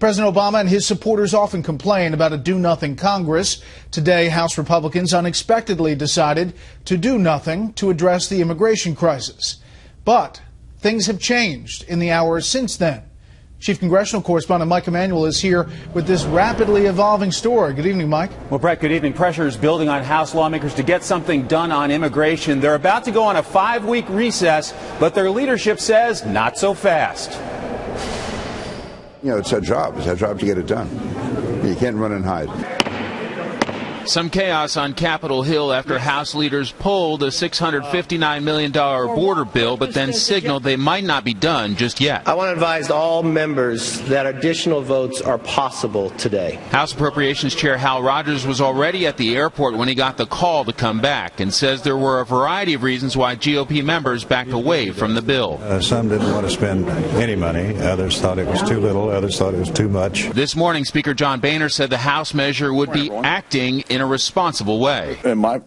President Obama and his supporters often complain about a do-nothing Congress. Today, House Republicans unexpectedly decided to do nothing to address the immigration crisis. But things have changed in the hours since then. Chief Congressional Correspondent Mike Emanuel is here with this rapidly evolving story. Good evening, Mike. Well, Bret, good evening. Pressure is building on House lawmakers to get something done on immigration. They're about to go on a 5-week recess, but their leadership says not so fast. You know, it's our job. It's our job to get it done. You can't run and hide. Some chaos on Capitol Hill after House leaders pulled a $659 million border bill, but then signaled they might not be done just yet. I want to advise all members that additional votes are possible today. House Appropriations Chair Hal Rogers was already at the airport when he got the call to come back and says there were a variety of reasons why GOP members backed away from the bill. Some didn't want to spend any money. Others thought it was too little. Others thought it was too much. This morning, Speaker John Baier said the House measure would be acting in a responsible way. In my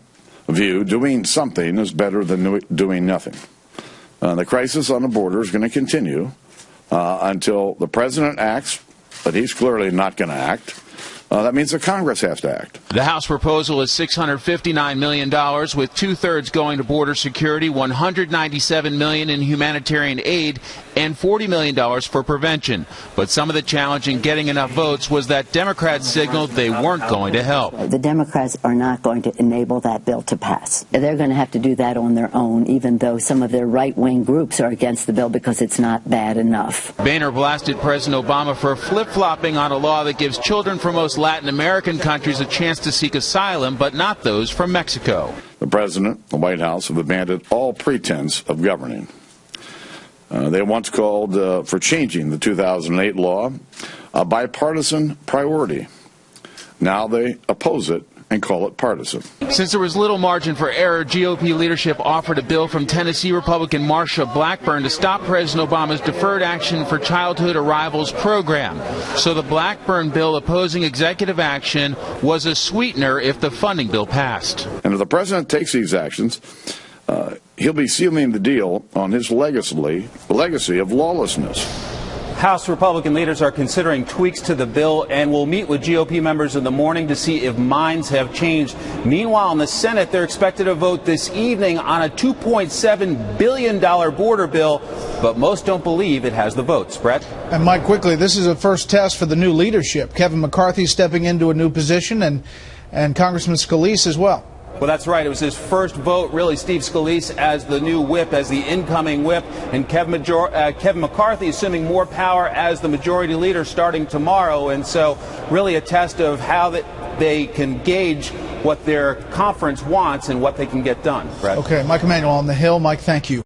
view, doing something is better than doing nothing. The crisis on the border is going to continue until the president acts, but he's clearly not going to act. That means the Congress has to act. The House proposal is $659 million, with 2/3 going to border security, $197 million in humanitarian aid, and $40 million for prevention. But some of the challenge in getting enough votes was that Democrats signaled they weren't going to help. The Democrats are not going to enable that bill to pass. They're going to have to do that on their own, even though some of their right-wing groups are against the bill because it's not bad enough. Baier blasted President Obama for flip-flopping on a law that gives children from most Latin American countries a chance to seek asylum, but not those from Mexico. The president, the White House have abandoned all pretense of governing. They once called for changing the 2008 law a bipartisan priority. Now they oppose it and call it partisan. Since there was little margin for error, GOP leadership offered a bill from Tennessee Republican Marsha Blackburn to stop President Obama's Deferred Action for Childhood Arrivals program. So the Blackburn bill opposing executive action was a sweetener if the funding bill passed. And if the president takes these actions, he'll be sealing the deal on his legacy of lawlessness. House Republican leaders are considering tweaks to the bill and will meet with GOP members in the morning to see if minds have changed. Meanwhile, in the Senate, they're expected to vote this evening on a $2.7 billion border bill, but most don't believe it has the votes. Bret? And Mike, quickly, this is a first test for the new leadership. Kevin McCarthy stepping into a new position, and Congressman Scalise as well. Well, that's right. It was his first vote, really, Steve Scalise as the new whip, as the incoming whip, and Kevin McCarthy assuming more power as the majority leader starting tomorrow. And so really a test of how they can gauge what their conference wants and what they can get done. Bret? Okay, Mike Emanuel on the Hill. Mike, thank you.